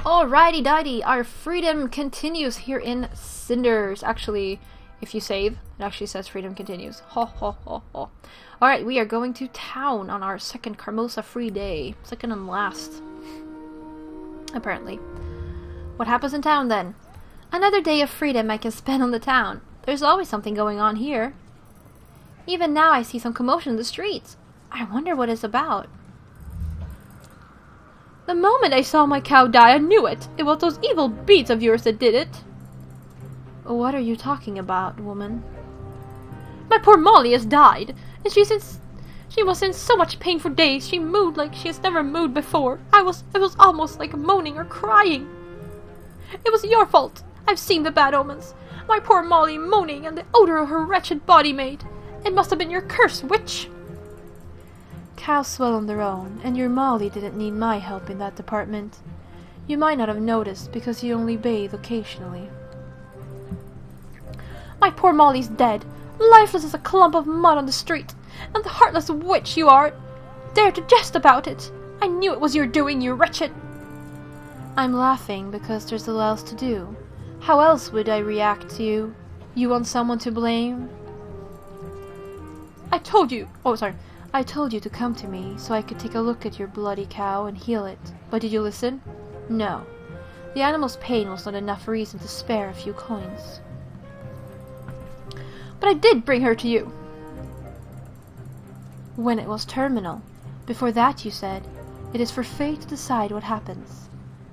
Alrighty dighty, our freedom continues here in Cinders. Actually, if you save, it actually says freedom continues. Ho ho ho ho. Alright, we are going to town on our second Carmosa free day. Second and last. Apparently. What happens in town then? Another day of freedom I can spend on the town. There's always something going on here. Even now I see some commotion in the streets. I wonder what it's about. The moment I saw my cow die, I knew it. It was those evil beasts of yours that did it. What are you talking about, woman? My poor Molly has died, and she was in so much pain for days. She mooed like she has never mooed before. It was almost like moaning or crying. It was your fault. I've seen the bad omens. My poor Molly moaning and the odor of her wretched body made. It must have been your curse, witch. Cows swell on their own, and your Molly didn't need my help in that department. You might not have noticed because you only bathe occasionally. My poor Molly's dead, lifeless as a clump of mud on the street, and the heartless witch you are dared to jest about it. I knew it was your doing, you wretched. I'm laughing because there's little else to do. How else would I react to you? You want someone to blame? I told you to come to me so I could take a look at your bloody cow and heal it. But did you listen? No. The animal's pain was not enough reason to spare a few coins. But I did bring her to you. When it was terminal. Before that you said, it is for fate to decide what happens.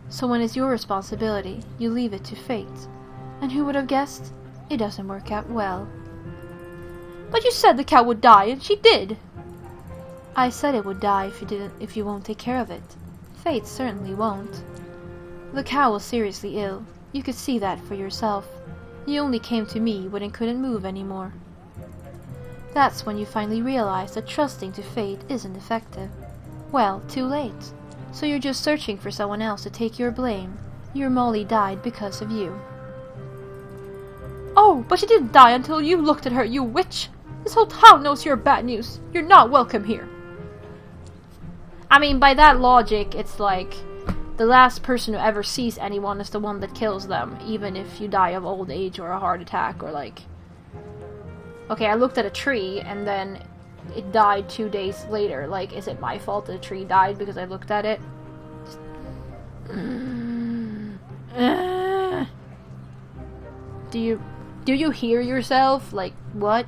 So when it's your responsibility, you leave it to fate. And who would have guessed? It doesn't work out well. But you said the cow would die, and she did. I said it would die if you won't take care of it. Fate certainly won't. The cow was seriously ill. You could see that for yourself. You only came to me when it couldn't move anymore. That's when you finally realized that trusting to fate isn't effective. Well, too late. So you're just searching for someone else to take your blame. Your Molly died because of you. Oh, but she didn't die until you looked at her, you witch! This whole town knows you're bad news. You're not welcome here. I mean, by that logic, it's like the last person who ever sees anyone is the one that kills them, even if you die of old age or a heart attack or like... Okay, I looked at a tree and then it died 2 days later. Like, is it my fault that the tree died because I looked at it? Do you hear yourself? Like, what?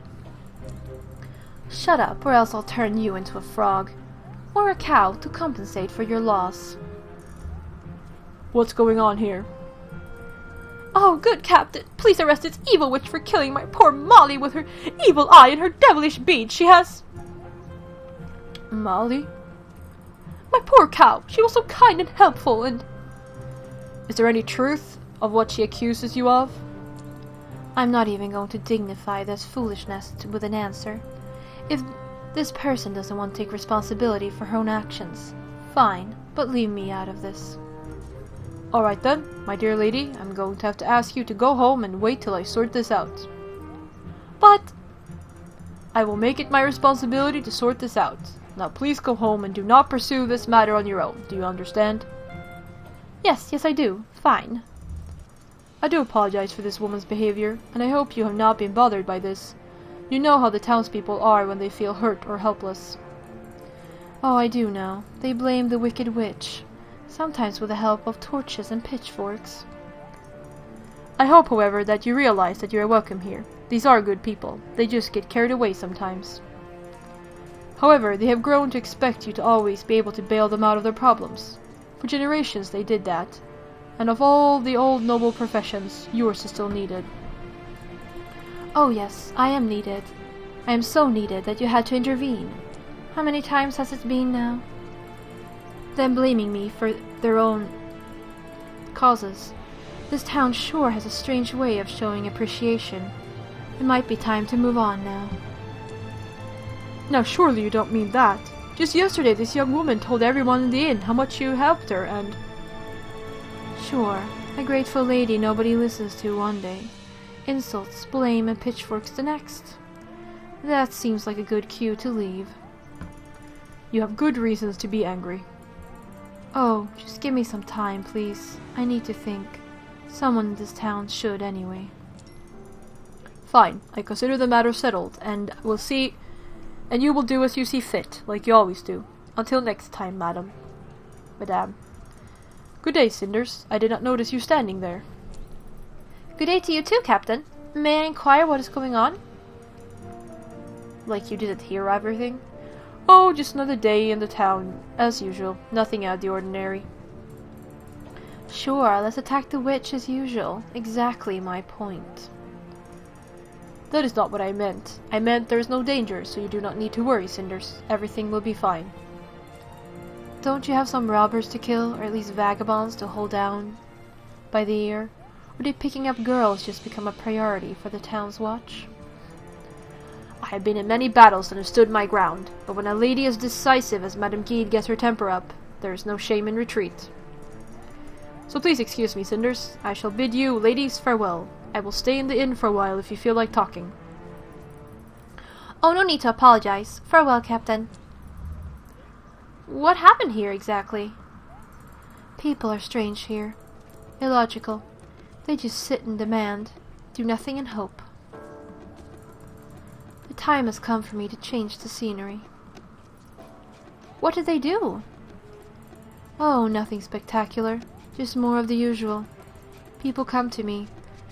Shut up, or else I'll turn you into a frog. Or a cow to compensate for your loss. What's going on here? Oh, good captain, please arrest this evil witch for killing my poor Molly with her evil eye and her devilish bead she has. Molly? My poor cow, she was so kind and helpful and... Is there any truth of what she accuses you of? I'm not even going to dignify this foolishness with an answer. If this person doesn't want to take responsibility for her own actions, fine, but leave me out of this. Alright then, my dear lady, I'm going to have to ask you to go home and wait till I sort this out. But... I will make it my responsibility to sort this out. Now please go home and do not pursue this matter on your own. Do you understand? Yes, I do. Fine. I do apologize for this woman's behavior, and I hope you have not been bothered by this. You know how the townspeople are when they feel hurt or helpless. Oh, I do know. They blame the wicked witch, sometimes with the help of torches and pitchforks. I hope, however, that you realize that you are welcome here. These are good people. They just get carried away sometimes. However, they have grown to expect you to always be able to bail them out of their problems. For generations they did that. And of all the old noble professions, yours is still needed. Oh yes, I am needed. I am so needed that you had to intervene. How many times has it been now? Them blaming me for their own causes. This town sure has a strange way of showing appreciation. It might be time to move on now. Now surely you don't mean that. Just yesterday this young woman told everyone in the inn how much you helped her and... Sure, a grateful lady nobody listens to one day. Insults, blame, and pitchforks the next. That seems like a good cue to leave. You have good reasons to be angry. Oh, just give me some time, please. I need to think. Someone in this town should, anyway. Fine. I consider the matter settled, and we'll see... And you will do as you see fit, like you always do. Until next time, madam. Madame. Good day, Cinders. I did not notice you standing there. Good day to you too, Captain. May I inquire what is going on? Like you didn't hear everything? Oh, just another day in the town, as usual. Nothing out of the ordinary. Sure, let's attack the witch as usual. Exactly my point. That is not what I meant. I meant there is no danger, so you do not need to worry, Cinders. Everything will be fine. Don't you have some robbers to kill, or at least vagabonds to hold down by the ear? Or did picking up girls just become a priority for the town's watch? I have been in many battles and have stood my ground, but when a lady as decisive as Madame Guide gets her temper up, there is no shame in retreat. So please excuse me, Cinders. I shall bid you, ladies, farewell. I will stay in the inn for a while if you feel like talking. Oh, no need to apologize. Farewell, Captain. What happened here, exactly? People are strange here. Illogical. They just sit and demand, do nothing and hope. The time has come for me to change the scenery. What did they do? Oh, nothing spectacular. Just more of the usual. People come to me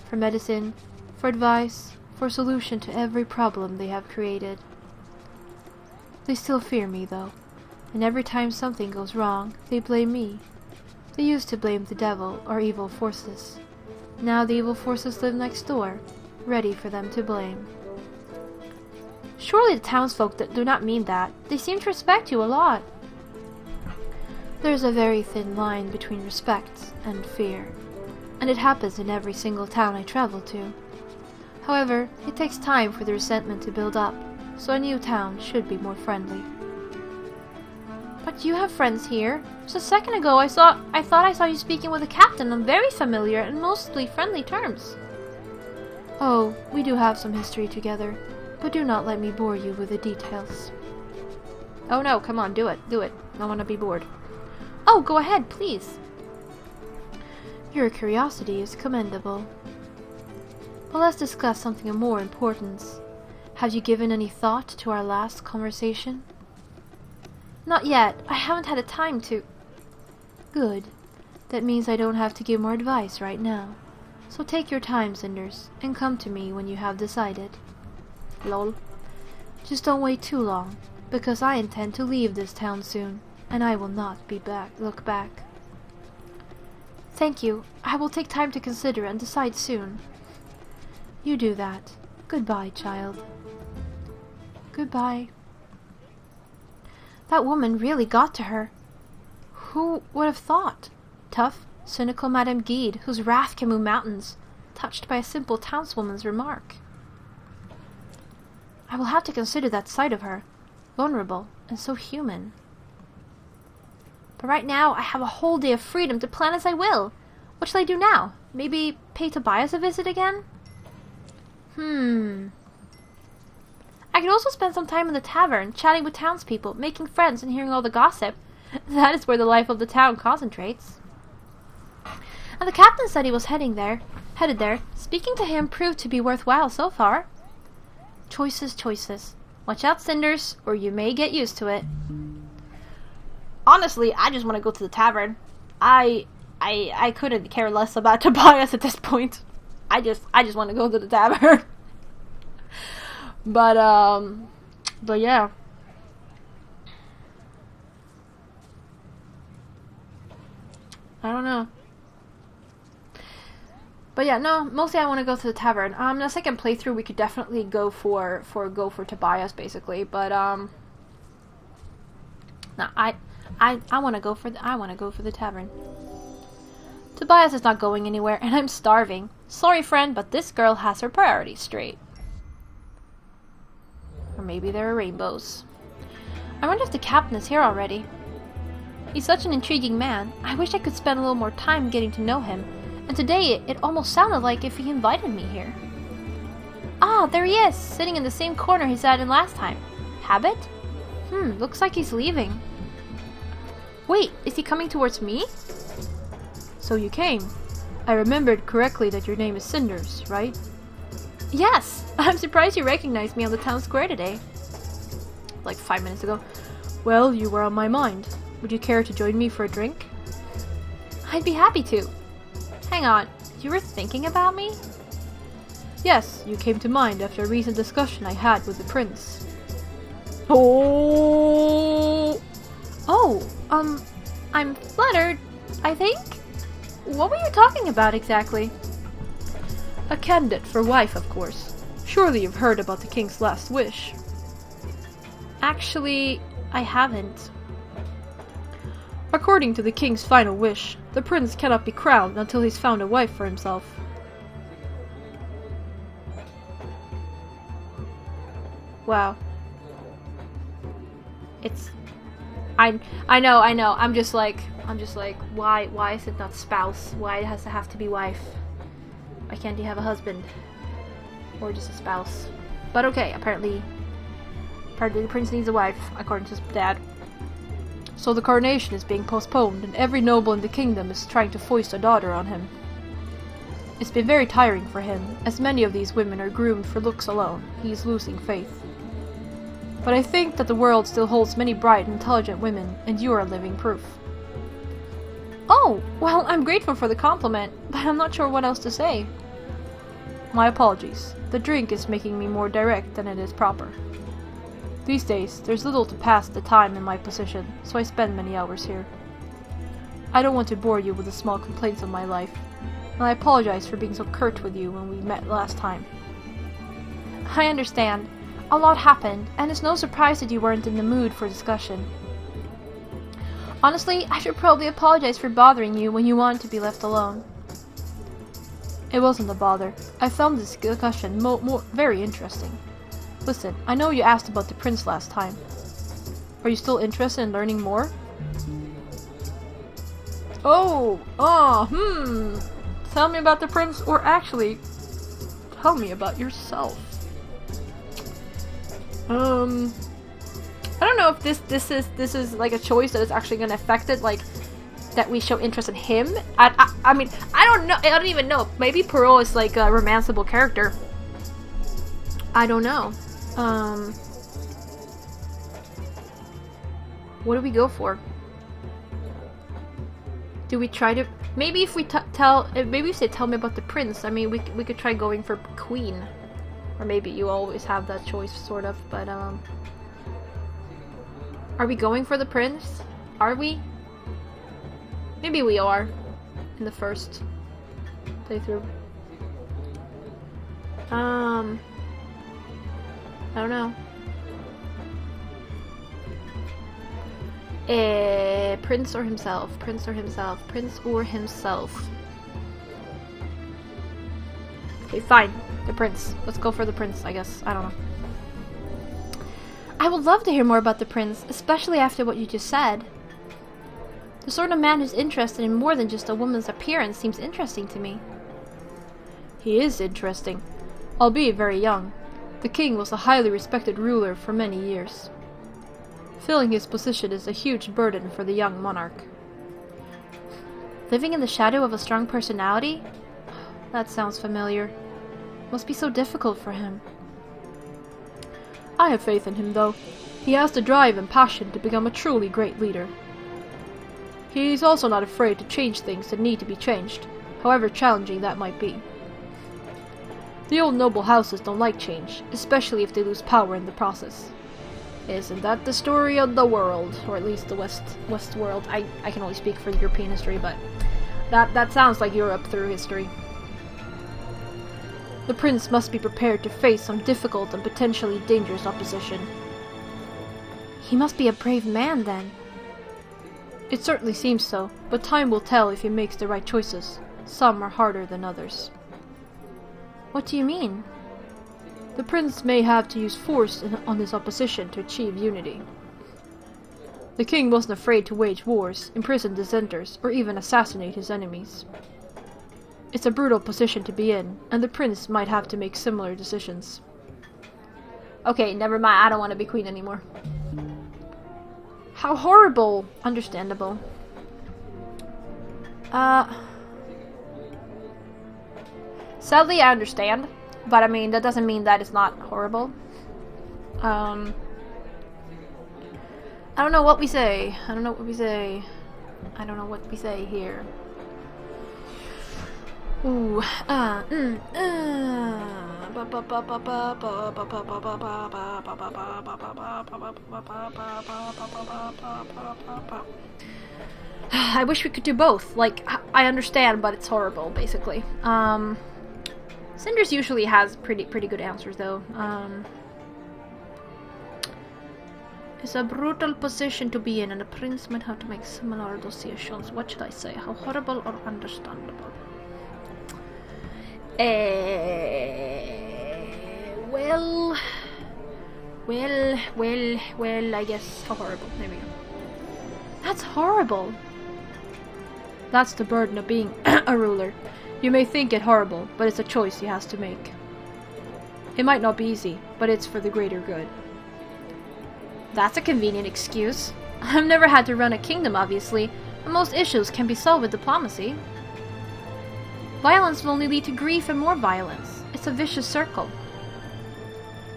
for medicine, for advice, for a solution to every problem they have created. They still fear me, though, and every time something goes wrong, they blame me. They used to blame the devil or evil forces. Now the evil forces live next door, ready for them to blame. Surely the townsfolk do not mean that. They seem to respect you a lot. There's a very thin line between respect and fear, and it happens in every single town I travel to. However, it takes time for the resentment to build up, so a new town should be more friendly. But you have friends here. Just a second ago I thought I saw you speaking with the captain on very familiar and mostly friendly terms. Oh, we do have some history together, but do not let me bore you with the details. Oh no, come on, do it. I want to be bored. Oh, go ahead, please. Your curiosity is commendable. But let's discuss something of more importance. Have you given any thought to our last conversation? Not yet. I haven't had a time to... Good. That means I don't have to give more advice right now. So take your time, Cinders, and come to me when you have decided. Lol. Just don't wait too long, because I intend to leave this town soon, and I will not look back. Thank you. I will take time to consider and decide soon. You do that. Goodbye, child. Goodbye. That woman really got to her. Who would have thought? Tough, cynical Madame Guide, whose wrath can move mountains, touched by a simple townswoman's remark. I will have to consider that side of her. Vulnerable and so human. But right now, I have a whole day of freedom to plan as I will. What shall I do now? Maybe pay Tobias a visit again? I could also spend some time in the tavern, chatting with townspeople, making friends, and hearing all the gossip. That is where the life of the town concentrates. And the captain said he was headed there. Speaking to him proved to be worthwhile so far. Choices. Watch out, Cinders, or you may get used to it. Honestly, I just want to go to the tavern. I couldn't care less about Tobias at this point. I just want to go to the tavern. But yeah. I don't know. But yeah, no, mostly I want to go to the tavern. In a second playthrough we could definitely go for Tobias basically, but no, I want to go for the tavern. Tobias is not going anywhere and I'm starving. Sorry friend, but this girl has her priorities straight. Or maybe there are rainbows. I wonder if the captain is here already. He's such an intriguing man. I wish I could spend a little more time getting to know him. And today, it almost sounded like if he invited me here. Ah, there he is, sitting in the same corner he sat in last time. Habit? Looks like he's leaving. Wait, is he coming towards me? So you came. I remembered correctly that your name is Cinders, right? Yes! I'm surprised you recognized me on the town square today. Like 5 minutes ago. Well, you were on my mind. Would you care to join me for a drink? I'd be happy to. Hang on, you were thinking about me? Yes, you came to mind after a recent discussion I had with the prince. Oh, I'm flattered, I think. What were you talking about exactly? A candidate for wife, of course. Surely you've heard about the king's last wish. Actually, I haven't. According to the king's final wish, the prince cannot be crowned until he's found a wife for himself. Wow. It's... I know, I'm just like, why is it not spouse? Why does it have to be wife? Why can't he have a husband? Or just a spouse? But okay, apparently the prince needs a wife, according to his dad. So the coronation is being postponed, and every noble in the kingdom is trying to foist a daughter on him. It's been very tiring for him, as many of these women are groomed for looks alone. He is losing faith. But I think that the world still holds many bright and intelligent women, and you are living proof. Oh, well, I'm grateful for the compliment, but I'm not sure what else to say. My apologies. The drink is making me more direct than it is proper. These days, there's little to pass the time in my position, so I spend many hours here. I don't want to bore you with the small complaints of my life, and I apologize for being so curt with you when we met last time. I understand. A lot happened, and it's no surprise that you weren't in the mood for discussion. Honestly, I should probably apologize for bothering you when you wanted to be left alone. It wasn't a bother. I found this discussion very interesting. Listen, I know you asked about the prince last time. Are you still interested in learning more? Tell me about the prince, or actually, tell me about yourself. I don't know if this is like a choice that is actually gonna affect it, like that we show interest in him. I mean, I don't know. I don't even know. Maybe Perrault is like a romanceable character. I don't know. What do we go for? Do we try to... Maybe if we maybe we say tell me about the prince. I mean, we could try going for queen. Or maybe you always have that choice, sort of, but, are we going for the prince? Are we? Maybe we are. In the first playthrough. I don't know. Prince or himself? Prince or himself? Prince or himself? Okay, fine. The prince. Let's go for the prince, I guess. I don't know. I would love to hear more about the prince, especially after what you just said. The sort of man who's interested in more than just a woman's appearance seems interesting to me. He is interesting, albeit very young. The king was a highly respected ruler for many years. Filling his position is a huge burden for the young monarch. Living in the shadow of a strong personality? That sounds familiar. Must be so difficult for him. I have faith in him, though. He has the drive and passion to become a truly great leader. He's also not afraid to change things that need to be changed, however challenging that might be. The old noble houses don't like change, especially if they lose power in the process. Isn't that the story of the world? Or at least the West world. I can only speak for European history, but that sounds like Europe through history. The prince must be prepared to face some difficult and potentially dangerous opposition. He must be a brave man, then. It certainly seems so, but time will tell if he makes the right choices. Some are harder than others. What do you mean? The prince may have to use force on his opposition to achieve unity. The king wasn't afraid to wage wars, imprison dissenters, or even assassinate his enemies. It's a brutal position to be in, and the prince might have to make similar decisions. Okay, never mind, I don't want to be queen anymore. How horrible. Understandable. Sadly, I understand. But I mean, that doesn't mean that it's not horrible. I don't know what we say. I don't know what we say. I don't know what we say here. Ooh. I wish we could do both. Like, I understand, but it's horrible, basically. Cinders usually has pretty good answers, though. It's a brutal position to be in, and the prince might have to make similar decisions. What should I say? How horrible or understandable? Well, I guess how horrible. There we go. That's horrible. That's the burden of being a ruler. You may think it horrible, but it's a choice he has to make. It might not be easy, but it's for the greater good. That's a convenient excuse. I've never had to run a kingdom, obviously, and most issues can be solved with diplomacy. Violence will only lead to grief and more violence. It's a vicious circle.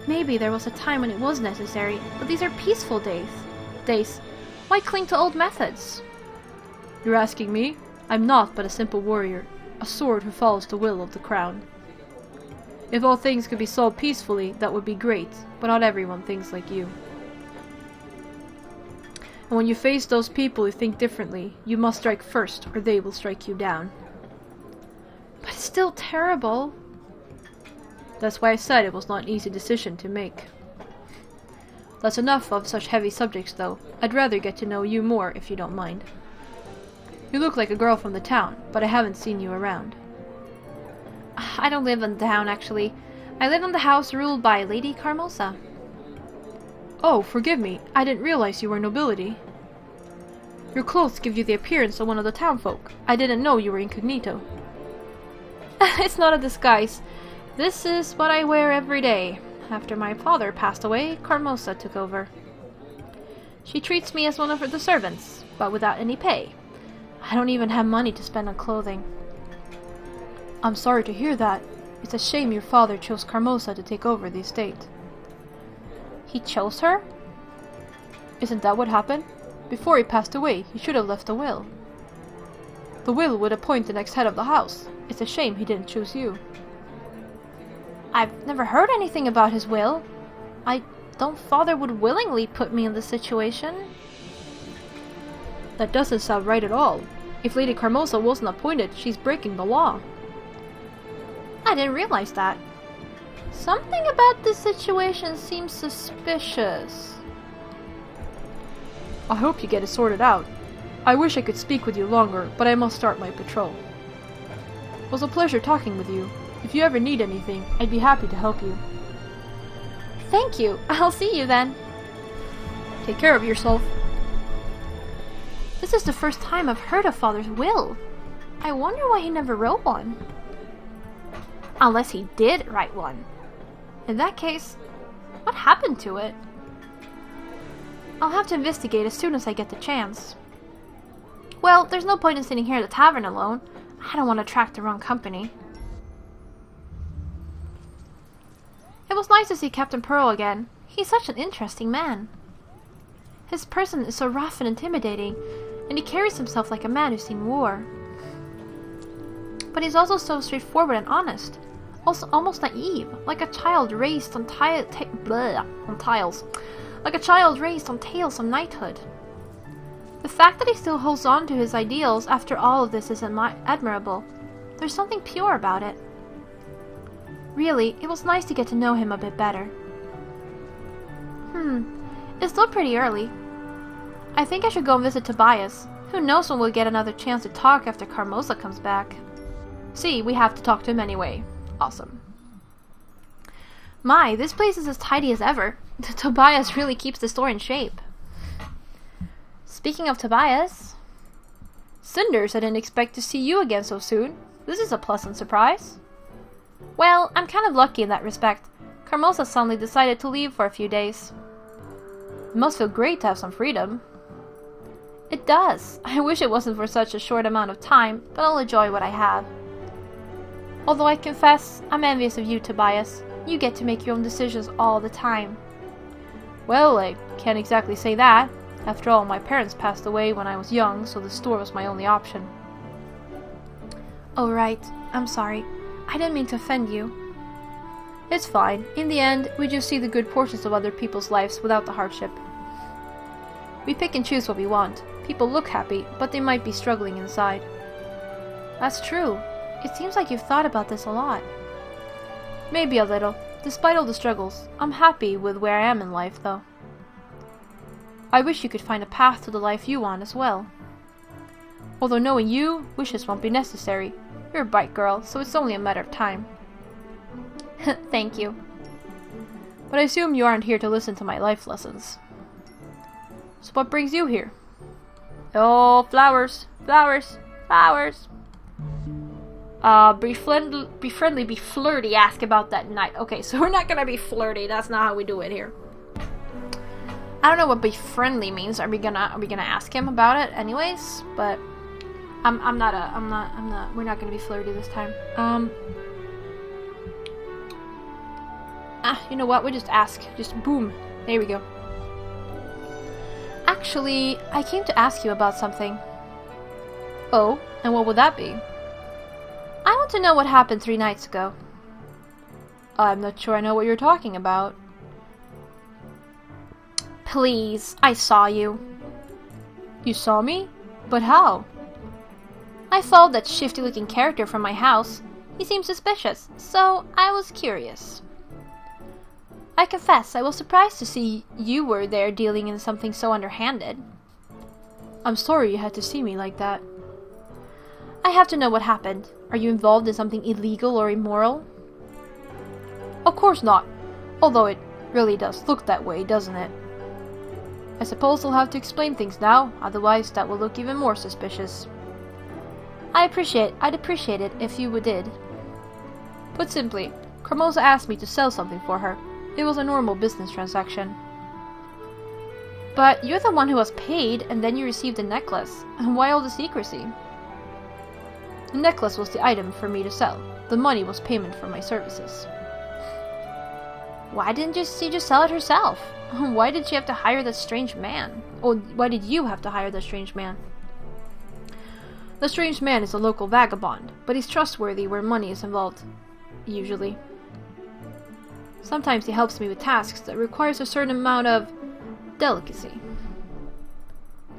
Maybe there was a time when it was necessary, but these are peaceful days. Why cling to old methods? You're asking me? I'm not but a simple warrior, a sword who follows the will of the crown. If all things could be solved peacefully, that would be great, but not everyone thinks like you. And when you face those people who think differently, you must strike first, or they will strike you down. But it's still terrible. That's why I said it was not an easy decision to make. That's enough of such heavy subjects, though. I'd rather get to know you more, if you don't mind. You look like a girl from the town, but I haven't seen you around. I don't live in the town, actually. I live in the house ruled by Lady Carmosa. Oh, forgive me. I didn't realize you were nobility. Your clothes give you the appearance of one of the townfolk. I didn't know you were incognito. It's not a disguise. This is what I wear every day. After my father passed away, Carmosa took over. She treats me as one of the servants, but without any pay. I don't even have money to spend on clothing. I'm sorry to hear that. It's a shame your father chose Carmosa to take over the estate. He chose her? Isn't that what happened? Before he passed away, he should have left a will. The will would appoint the next head of the house. It's a shame he didn't choose you. I've never heard anything about his will. I don't father would willingly put me in this situation. That doesn't sound right at all. If Lady Carmosa wasn't appointed, she's breaking the law. I didn't realize that. Something about this situation seems suspicious. I hope you get it sorted out. I wish I could speak with you longer, but I must start my patrol. It was a pleasure talking with you. If you ever need anything, I'd be happy to help you. Thank you. I'll see you then. Take care of yourself. This is the first time I've heard of Father's will. I wonder why he never wrote one. Unless he did write one. In that case, what happened to it? I'll have to investigate as soon as I get the chance. Well, there's no point in sitting here at the tavern alone. I don't want to attract the wrong company. It was nice to see Captain Perrault again. He's such an interesting man. His person is so rough and intimidating, and he carries himself like a man who's seen war. But he's also so straightforward and honest. Also almost naive, like a child raised on tiles. Like a child raised on tales of knighthood. The fact that he still holds on to his ideals after all of this is admirable. There's something pure about it. Really, it was nice to get to know him a bit better. It's still pretty early. I think I should go and visit Tobias. Who knows when we'll get another chance to talk after Carmosa comes back. See, we have to talk to him anyway. Awesome. My, this place is as tidy as ever. Tobias really keeps the store in shape. Speaking of Tobias... Cinders, I didn't expect to see you again so soon. This is a pleasant surprise. Well, I'm kind of lucky in that respect. Carmosa suddenly decided to leave for a few days. It must feel great to have some freedom. It does. I wish it wasn't for such a short amount of time, but I'll enjoy what I have. Although I confess, I'm envious of you, Tobias. You get to make your own decisions all the time. Well, I can't exactly say that. After all, my parents passed away when I was young, so the store was my only option. Oh, right. I'm sorry. I didn't mean to offend you. It's fine. In the end, we just see the good portions of other people's lives without the hardship. We pick and choose what we want. People look happy, but they might be struggling inside. That's true. It seems like you've thought about this a lot. Maybe a little. Despite all the struggles, I'm happy with where I am in life, though. I wish you could find a path to the life you want as well. Although knowing you, wishes won't be necessary. You're a bright girl, so it's only a matter of time. Thank you. But I assume you aren't here to listen to my life lessons. So what brings you here? Oh, flowers, flowers, flowers. Be friendly, be flirty, ask about that night. Okay, so we're not gonna be flirty, that's not how we do it here. I don't know what be friendly means. Are we gonna ask him about it anyways? But we're not gonna be flirty this time. You know what? We'll just ask. Just boom. There we go. Actually, I came to ask you about something. Oh, and what would that be? I want to know what happened 3 nights ago. I'm not sure I know what you're talking about. Please, I saw you. You saw me? But how? I followed that shifty-looking character from my house. He seemed suspicious, so I was curious. I confess, I was surprised to see you were there dealing in something so underhanded. I'm sorry you had to see me like that. I have to know what happened. Are you involved in something illegal or immoral? Of course not. Although it really does look that way, doesn't it? I suppose I'll have to explain things now, otherwise that will look even more suspicious. I'd appreciate it if you did. Put simply, Carmoza asked me to sell something for her. It was a normal business transaction. But you're the one who was paid, and then you received the necklace. Why all the secrecy? The necklace was the item for me to sell. The money was payment for my services. Why didn't she just sell it herself? Why did she have to hire that strange man? Or why did you have to hire that strange man? The strange man is a local vagabond, but he's trustworthy where money is involved. Usually. Sometimes he helps me with tasks that requires a certain amount of delicacy.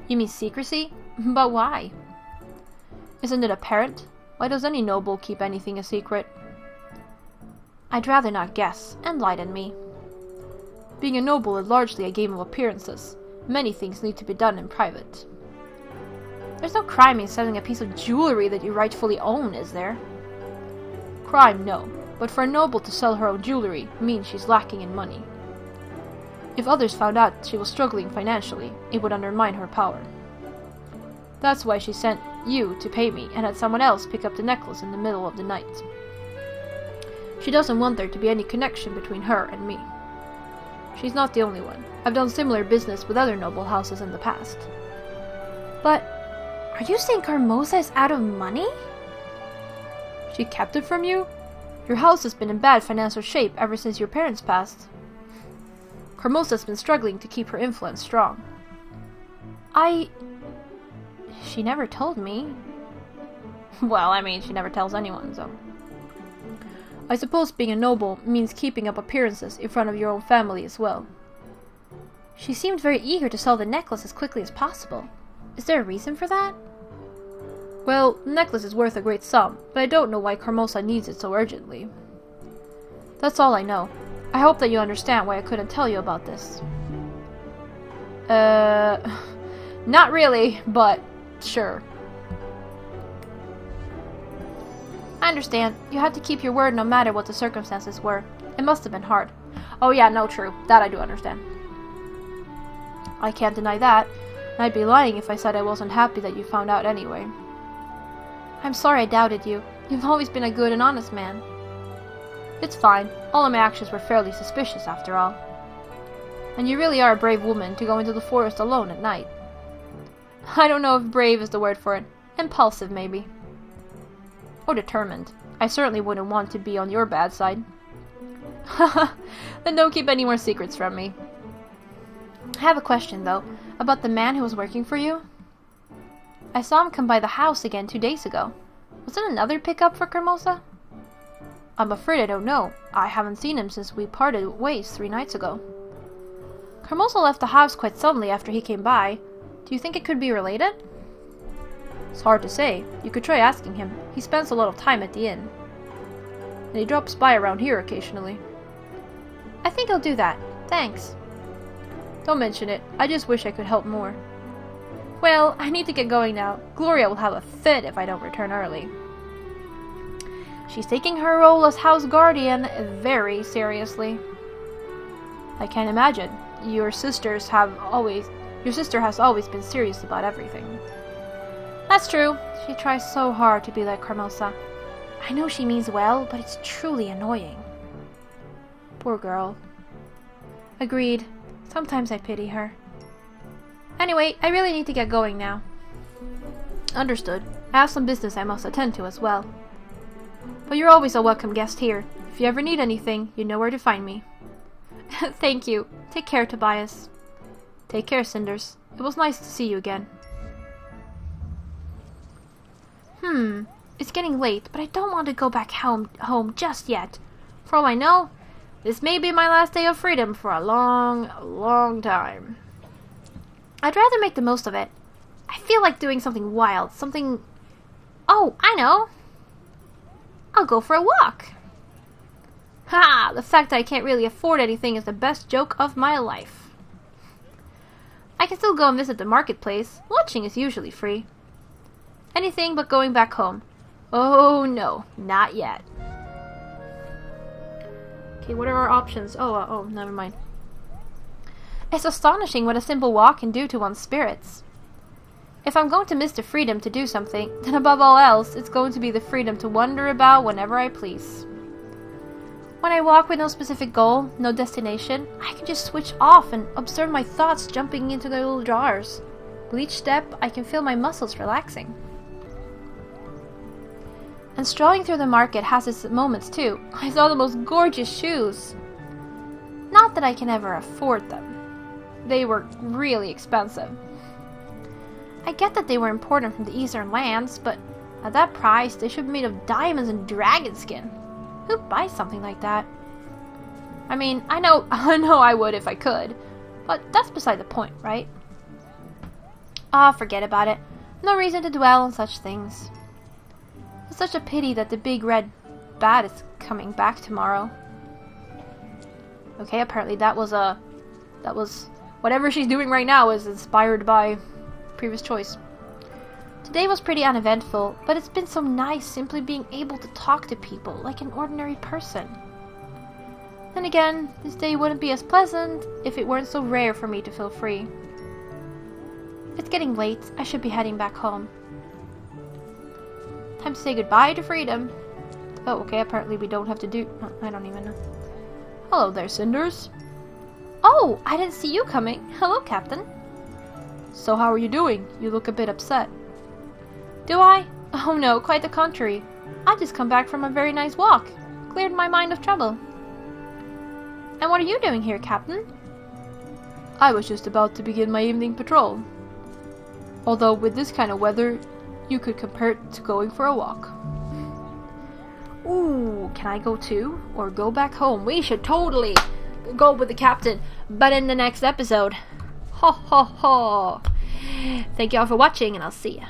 You mean secrecy? But why? Isn't it apparent? Why does any noble keep anything a secret? I'd rather not guess. Enlighten me. Being a noble is largely a game of appearances. Many things need to be done in private. There's no crime in selling a piece of jewelry that you rightfully own, is there? Crime, no. But for a noble to sell her own jewelry means she's lacking in money. If others found out she was struggling financially, it would undermine her power. That's why she sent you to pay me and had someone else pick up the necklace in the middle of the night. She doesn't want there to be any connection between her and me. She's not the only one. I've done similar business with other noble houses in the past. But, are you saying Carmoza is out of money? She kept it from you? Your house has been in bad financial shape ever since your parents passed. Carmoza's been struggling to keep her influence strong. She never told me. Well, I mean, she never tells anyone, so... I suppose being a noble means keeping up appearances in front of your own family as well. She seemed very eager to sell the necklace as quickly as possible. Is there a reason for that? Well, the necklace is worth a great sum, but I don't know why Carmoza needs it so urgently. That's all I know. I hope that you understand why I couldn't tell you about this. Not really, but sure. I understand. You had to keep your word no matter what the circumstances were. It must have been hard. Oh yeah, no, true. That I do understand. I can't deny that, and I'd be lying if I said I wasn't happy that you found out anyway. I'm sorry I doubted you. You've always been a good and honest man. It's fine. All of my actions were fairly suspicious after all. And you really are a brave woman to go into the forest alone at night. I don't know if brave is the word for it. Impulsive, maybe. Or determined. I certainly wouldn't want to be on your bad side. Haha, then don't keep any more secrets from me. I have a question, though, about the man who was working for you. I saw him come by the house again 2 days ago. Was it another pickup for Carmosa? I'm afraid I don't know. I haven't seen him since we parted ways 3 nights ago. Carmosa left the house quite suddenly after he came by. Do you think it could be related? It's hard to say. You could try asking him. He spends a lot of time at the inn. And he drops by around here occasionally. I think I'll do that. Thanks. Don't mention it. I just wish I could help more. Well, I need to get going now. Gloria will have a fit if I don't return early. She's taking her role as house guardian very seriously. I can't imagine. Your sister has always been serious about everything. That's true. She tries so hard to be like Carmosa. I know she means well, but it's truly annoying. Poor girl. Agreed. Sometimes I pity her. Anyway, I really need to get going now. Understood. I have some business I must attend to as well. But you're always a welcome guest here. If you ever need anything, you know where to find me. Thank you. Take care, Tobias. Take care, Cinders. It was nice to see you again. It's getting late, but I don't want to go back home just yet. For all I know, this may be my last day of freedom for a long time. I'd rather make the most of it. I feel like doing something wild, something... Oh, I know! I'll go for a walk. Ha! The fact that I can't really afford anything is the best joke of my life. I can still go and visit the marketplace. Watching is usually free. Anything but going back home. Oh no, not yet. Okay, what are our options? Oh, never mind. It's astonishing what a simple walk can do to one's spirits. If I'm going to miss the freedom to do something, then above all else, it's going to be the freedom to wander about whenever I please. When I walk with no specific goal, no destination, I can just switch off and observe my thoughts jumping into their little jars. With each step, I can feel my muscles relaxing. And strolling through the market has its moments too. I saw the most gorgeous shoes. Not that I can ever afford them. They were really expensive. I get that they were imported from the eastern lands, but at that price, they should be made of diamonds and dragon skin. Who buys something like that? I mean, I know I would if I could, but that's beside the point, right? Forget about it. No reason to dwell on such things. It's such a pity that the big red bat is coming back tomorrow. Okay, apparently that was whatever she's doing right now is inspired by previous choice. Today was pretty uneventful, but it's been so nice simply being able to talk to people like an ordinary person. Then again, this day wouldn't be as pleasant if it weren't so rare for me to feel free. It's getting late. I should be heading back home. Time to say goodbye to freedom. Oh, okay, apparently we don't have to do... I don't even know. Hello there, Cinders. Oh, I didn't see you coming. Hello, Captain. So how are you doing? You look a bit upset. Do I? Oh no, quite the contrary. I just come back from a very nice walk. Cleared my mind of trouble. And what are you doing here, Captain? I was just about to begin my evening patrol. Although with this kind of weather, you could compare it to going for a walk. Ooh, can I go too? Or go back home? We should totally go with the captain, but in the next episode. Ho ho ho! Thank you all for watching, and I'll see ya.